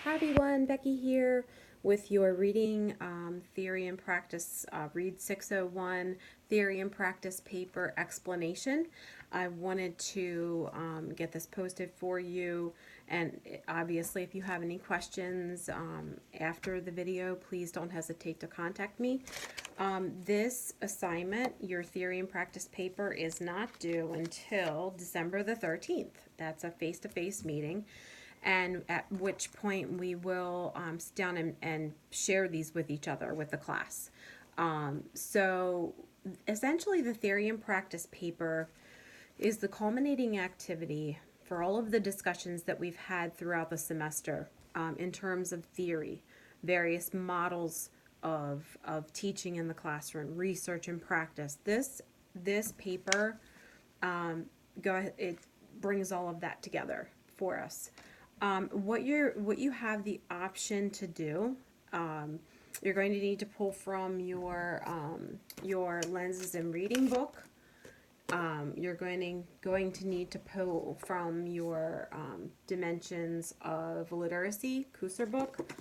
Hi everyone, Becky here with your reading theory and practice, read 601 theory and practice paper explanation. I wanted to get this posted for you, and obviously if you have any questions after the video, please don't hesitate to contact me. This assignment, your theory and practice paper, is not due until December the 13th. That's a face-to-face meeting, and at which point we will sit down and share these with each other, with the class. So essentially the theory and practice paper is the culminating activity for all of the discussions that we've had throughout the semester in terms of theory, various models of teaching in the classroom, research and practice. This paper it brings all of that together for us. What you have the option to do, you're going to need to pull from your lenses and reading book. You're going to need to pull from your dimensions of literacy Kusser book,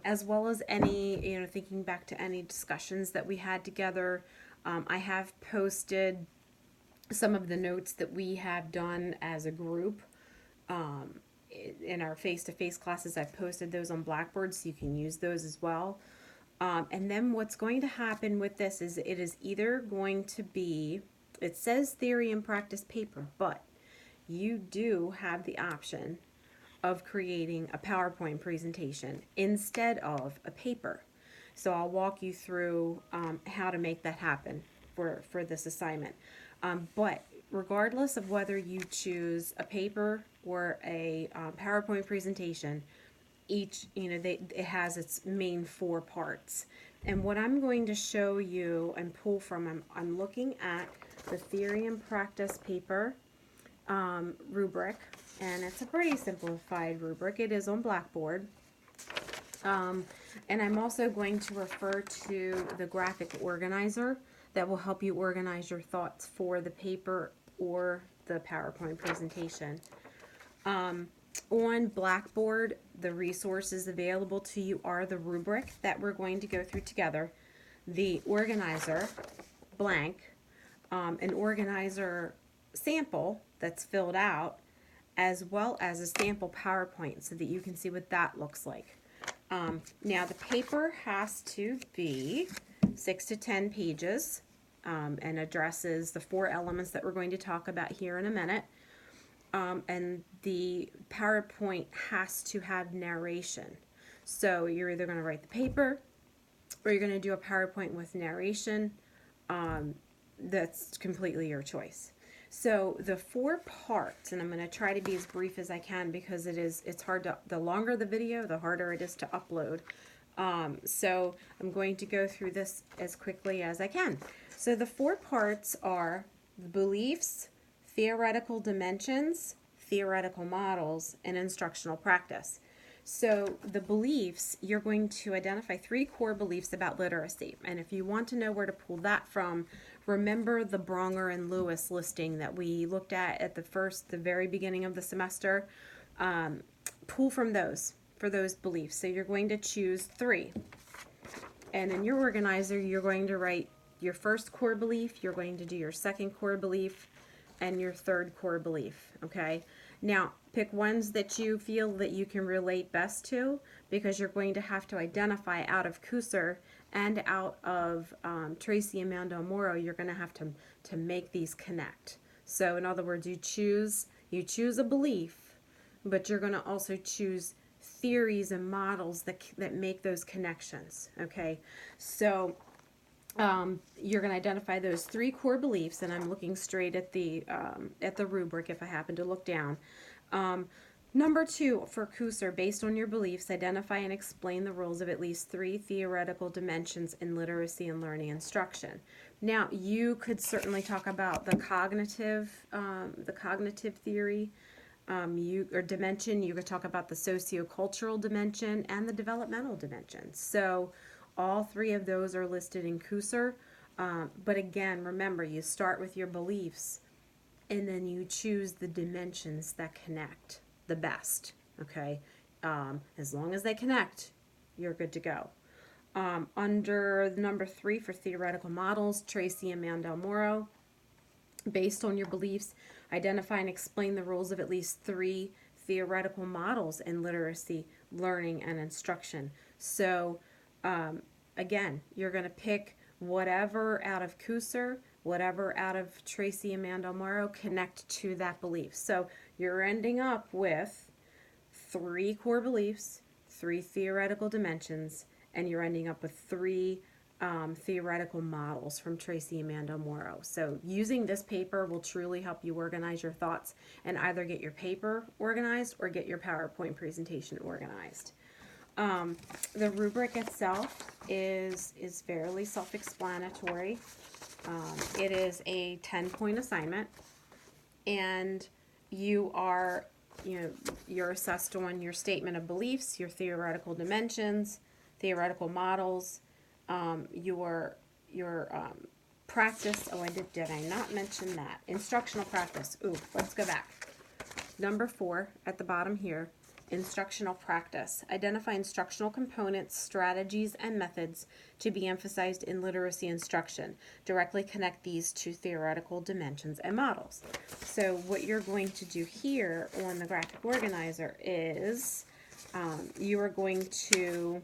as well as any, thinking back to any discussions that we had together. I have posted some of the notes that we have done as a group in our face-to-face classes. I've posted those on Blackboard, so you can use those as well. And then what's going to happen with this is it is either going to be, it says theory and practice paper, but you do have the option of creating a PowerPoint presentation instead of a paper. So I'll walk you through how to make that happen for this assignment. But regardless of whether you choose a paper or a PowerPoint presentation, each, it has its main 4 parts. And what I'm going to show you and pull from, I'm looking at the theory and practice paper rubric, and it's a pretty simplified rubric. It is on Blackboard. And I'm also going to refer to the graphic organizer that will help you organize your thoughts for the paper or the PowerPoint presentation. On Blackboard, the resources available to you are the rubric that we're going to go through together, the organizer, blank, an organizer sample that's filled out, as well as a sample PowerPoint so that you can see what that looks like. Now the paper has to be 6 to 10 pages and addresses the 4 elements that we're going to talk about here in a minute. And the PowerPoint has to have narration. So you're either going to write the paper or you're going to do a PowerPoint with narration. That's completely your choice. So the 4 parts, and I'm going to try to be as brief as I can because it's hard to, the longer the video, the harder it is to upload. So I'm going to go through this as quickly as I can. So the 4 parts are the beliefs, theoretical dimensions, theoretical models, and instructional practice. So the beliefs, you're going to identify 3 core beliefs about literacy. And if you want to know where to pull that from, remember the Bronger and Lewis listing that we looked at the very beginning of the semester. Pull from those for those beliefs. So you're going to choose 3. And in your organizer, you're going to write your first core belief, you're going to do your second core belief, and your third core belief, okay? Now, pick ones that you feel that you can relate best to, because you're going to have to identify out of Kusser and out of Tracy and Mando Moro, you're going to have to make these connect. So in other words, you choose a belief, but you're going to also choose theories and models that make those connections, okay? So you're going to identify those 3 core beliefs, and I'm looking straight at the rubric if I happen to look down. Number 2 for Kusser, based on your beliefs, identify and explain the roles of at least 3 theoretical dimensions in literacy and learning instruction. Now, you could certainly talk about the cognitive theory or dimension. You could talk about the sociocultural dimension and the developmental dimension. So all 3 of those are listed in Kusser. But again, remember, you start with your beliefs and then you choose the dimensions that connect the best, okay? As long as they connect, you're good to go. Under number 3 for theoretical models, Tracy and Mandel Morrow. Based on your beliefs, identify and explain the rules of at least 3 theoretical models in literacy, learning, and instruction. So, again, you're going to pick whatever out of Kusser, whatever out of Tracy and Mandel Morrow, connect to that belief. So you're ending up with 3 core beliefs, 3 theoretical dimensions, and you're ending up with 3 theoretical models from Tracy and Mandel Morrow. So using this paper will truly help you organize your thoughts and either get your paper organized or get your PowerPoint presentation organized. The rubric itself is fairly self-explanatory. It is a 10-point assignment, and you're assessed on your statement of beliefs, your theoretical dimensions, theoretical models, your practice. Oh, did I not mention that? Instructional practice. Ooh, let's go back. Number 4 at the bottom here. Instructional practice. Identify instructional components, strategies, and methods to be emphasized in literacy instruction. Directly connect these to theoretical dimensions and models. So what you're going to do here on the graphic organizer is you are going to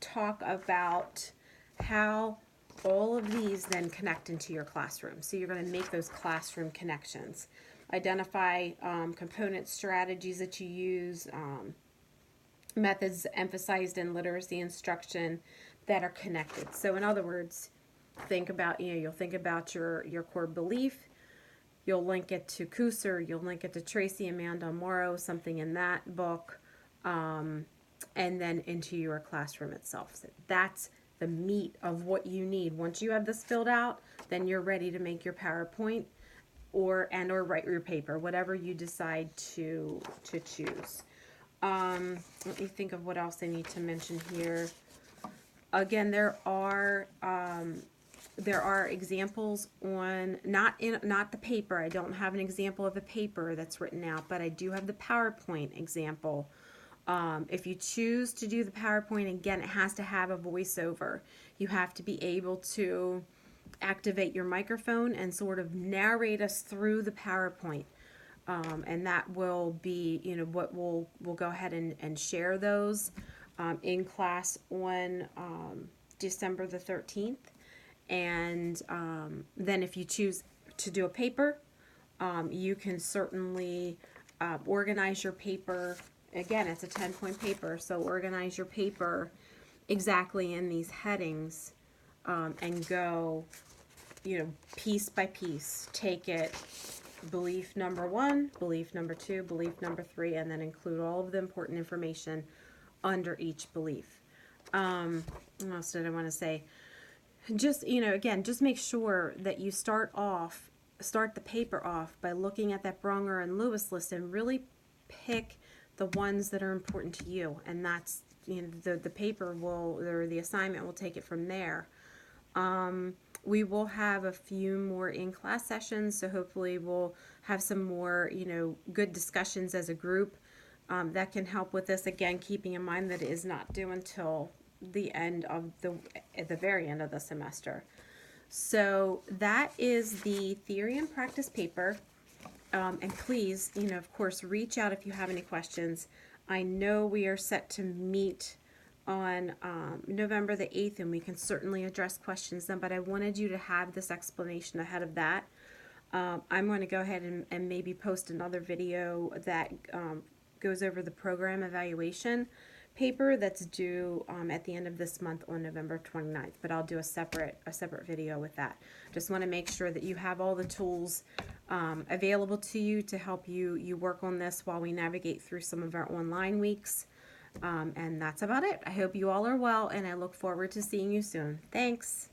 talk about how all of these then connect into your classroom. So you're going to make those classroom connections. Identify component strategies that you use, methods emphasized in literacy instruction that are connected. So in other words, think about, you'll think about your core belief, you'll link it to Kusser, you'll link it to Tracy and Mandel Morrow, something in that book, and then into your classroom itself. So that's the meat of what you need. Once you have this filled out, then you're ready to make your PowerPoint or write your paper, whatever you decide to choose. Let me think of what else I need to mention here. Again, there are examples on not the paper. I don't have an example of a paper that's written out, but I do have the PowerPoint example. If you choose to do the PowerPoint, again, it has to have a voiceover. You have to be able to activate your microphone and sort of narrate us through the PowerPoint. And that will be, what we'll go ahead and share those in class on December the 13th. And then if you choose to do a paper, you can certainly organize your paper. Again, it's a 10-point paper, so organize your paper exactly in these headings and go, piece by piece. Take it belief number 1, belief number 2, belief number 3, and then include all of the important information under each belief. What else did I want to say? Just, again, just make sure that you start the paper off by looking at that Bronger and Lewis list and really pick the ones that are important to you, and that's, the paper or the assignment will take it from there. We will have a few more in-class sessions, so hopefully we'll have some more, good discussions as a group that can help with this. Again, keeping in mind that it is not due until the end of at the very end of the semester. So that is the theory and practice paper. And please, of course, reach out if you have any questions. I know we are set to meet on November the 8th, and we can certainly address questions then, but I wanted you to have this explanation ahead of that. I'm going to go ahead and maybe post another video that goes over the program evaluation paper that's due at the end of this month on November 29th, but I'll do a separate video with that. Just want to make sure that you have all the tools available to you to help you work on this while we navigate through some of our online weeks. And that's about it. I hope you all are well, and I look forward to seeing you soon. Thanks.